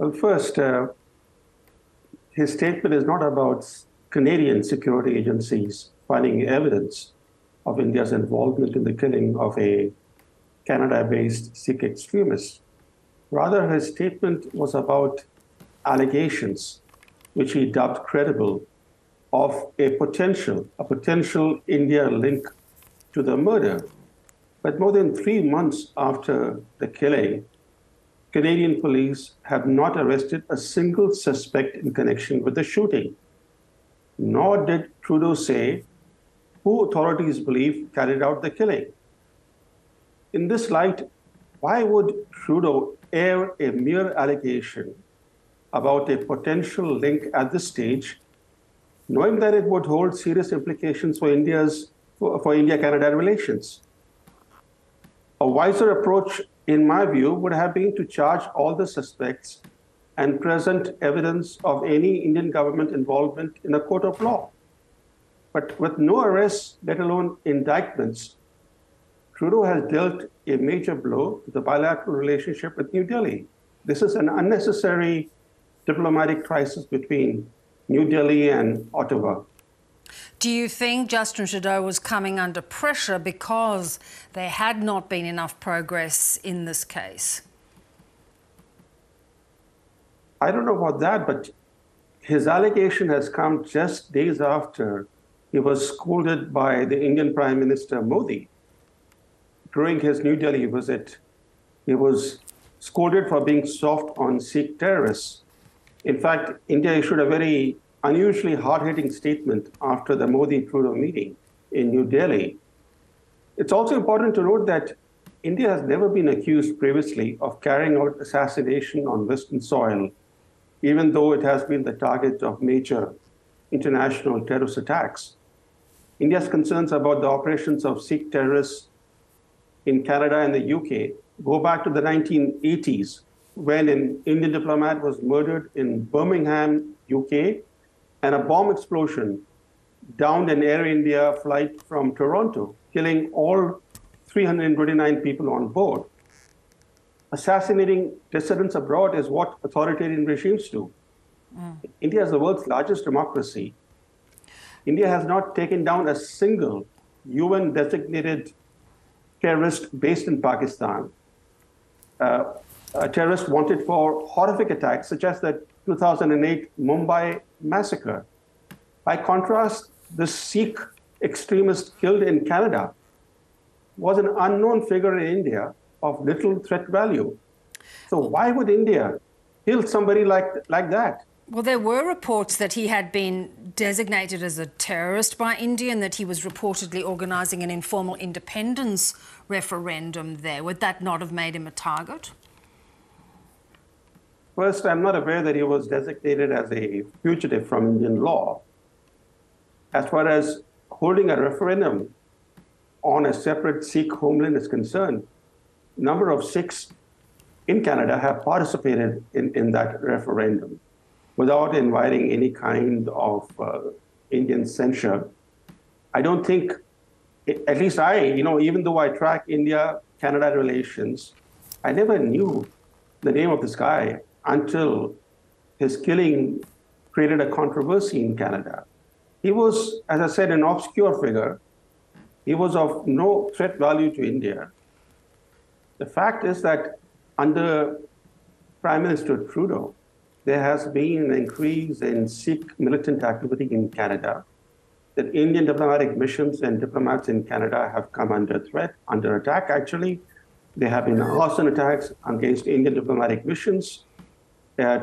Well, first, his statement is not about Canadian security agencies finding evidence of India's involvement in the killing of a Canada-based Sikh extremist. Rather, his statement was about allegations, which he dubbed credible, of a potential India link to the murder. But more than 3 months after the killing, Canadian police have not arrested a single suspect in connection with the shooting. Nor did Trudeau say who authorities believe carried out the killing. In this light, why would Trudeau air a mere allegation about a potential link at this stage, knowing that it would hold serious implications for India-Canada relations? A wiser approach, in my view, would have been to charge all the suspects and present evidence of any Indian government involvement in a court of law. But with no arrests, let alone indictments, Trudeau has dealt a major blow to the bilateral relationship with New Delhi. This is an unnecessary diplomatic crisis between New Delhi and Ottawa. Do you think Justin Trudeau was coming under pressure because there had not been enough progress in this case? I don't know about that, but his allegation has come just days after he was scolded by the Indian Prime Minister Modi. During his New Delhi visit, he was scolded for being soft on Sikh terrorists. In fact, India issued a very unusually hard-hitting statement after the Modi-Trudeau meeting in New Delhi. It's also important to note that India has never been accused previously of carrying out assassination on Western soil, even though it has been the target of major international terrorist attacks. India's concerns about the operations of Sikh terrorists in Canada and the UK go back to the 1980s, when an Indian diplomat was murdered in Birmingham, UK, and a bomb explosion downed an Air India flight from Toronto, killing all 329 people on board. Assassinating dissidents abroad is what authoritarian regimes do. India is the world's largest democracy. India has not taken down a single UN-designated terrorist based in Pakistan. A terrorist wanted for horrific attacks, such as the 2008 Mumbai massacre. By contrast, the Sikh extremist killed in Canada was an unknown figure in India of little threat value. So why would India kill somebody like that? Well, there were reports that he had been designated as a terrorist by India and that he was reportedly organising an informal independence referendum there. Would that not have made him a target? First, I'm not aware that he was designated as a fugitive from Indian law. As far as holding a referendum on a separate Sikh homeland is concerned, a number of Sikhs in Canada have participated in that referendum without inviting any kind of Indian censure. I don't think, at least even though I track India-Canada relations, I never knew the name of this guy until his killing created a controversy in Canada. He was, as I said, an obscure figure. He was of no threat value to India. The fact is that under Prime Minister Trudeau, there has been an increase in Sikh militant activity in Canada, that Indian diplomatic missions and diplomats in Canada have come under threat, under attack, actually. There have been arson attacks against Indian diplomatic missions.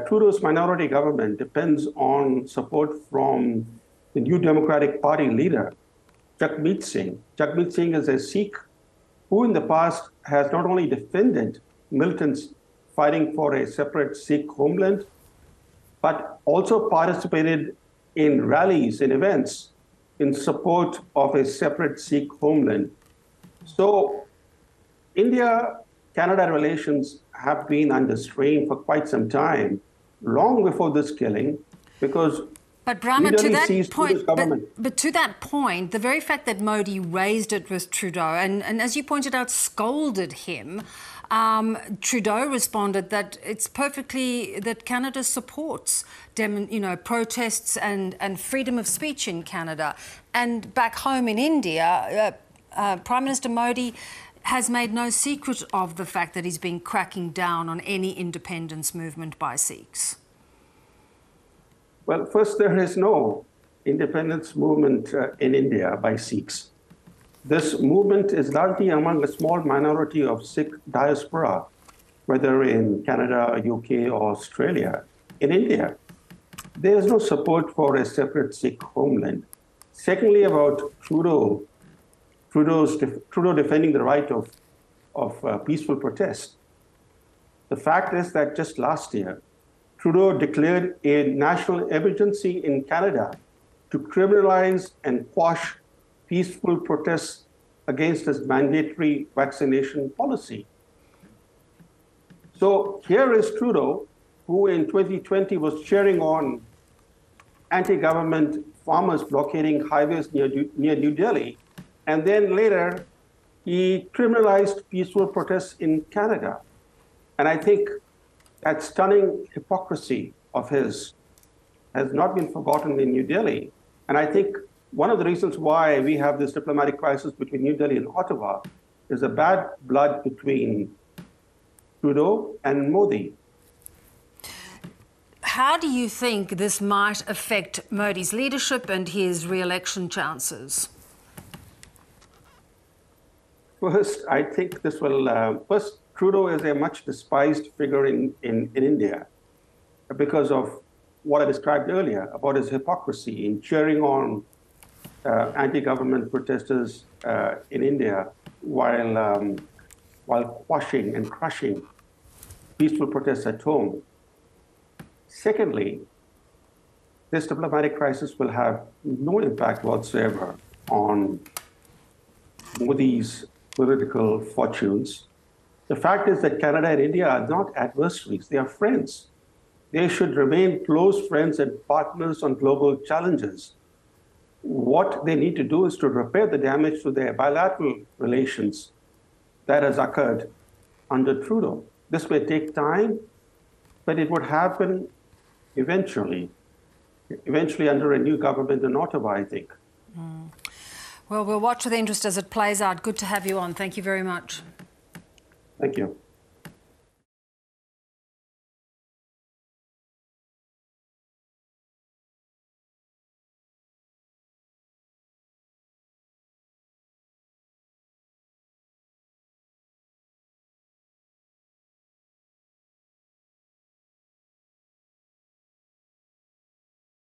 Trudeau's minority government depends on support from the New Democratic Party leader, Jagmeet Singh. Jagmeet Singh is a Sikh who in the past has not only defended militants fighting for a separate Sikh homeland, but also participated in rallies and events in support of a separate Sikh homeland. So India-Canada relations have been under strain for quite some time, long before this killing, because but Brahma, to that point, but to that point, the very fact that Modi raised it with Trudeau and as you pointed out, scolded him, Trudeau responded that it's perfectly, that Canada supports protests and freedom of speech in Canada. And back home in India, Prime Minister Modi has made no secret of the fact that he's been cracking down on any independence movement by Sikhs. Well, first, there is no independence movement in India by Sikhs. This movement is largely among a small minority of Sikh diaspora, whether in Canada, UK, or Australia. In India, there is no support for a separate Sikh homeland. Secondly, about Trudeau defending the right of peaceful protest. The fact is that just last year, Trudeau declared a national emergency in Canada to criminalize and quash peaceful protests against his mandatory vaccination policy. So here is Trudeau, who in 2020 was cheering on anti-government farmers blockading highways near New Delhi, and then later he criminalized peaceful protests in Canada. And I think that stunning hypocrisy of his has not been forgotten in New Delhi. And I think one of the reasons why we have this diplomatic crisis between New Delhi and Ottawa is the bad blood between Trudeau and Modi. How do you think this might affect Modi's leadership and his re-election chances? First, I think this will, first, Trudeau is a much despised figure in India because of what I described earlier about his hypocrisy in cheering on anti-government protesters in India while quashing and crushing peaceful protests at home. Secondly, this diplomatic crisis will have no impact whatsoever on Modi's political fortunes. The fact is that Canada and India are not adversaries, they are friends. They should remain close friends and partners on global challenges. What they need to do is to repair the damage to their bilateral relations that has occurred under Trudeau. This may take time, but it would happen eventually under a new government in Ottawa, I think. Well, we'll watch with interest as it plays out. Good to have you on. Thank you very much. Thank you.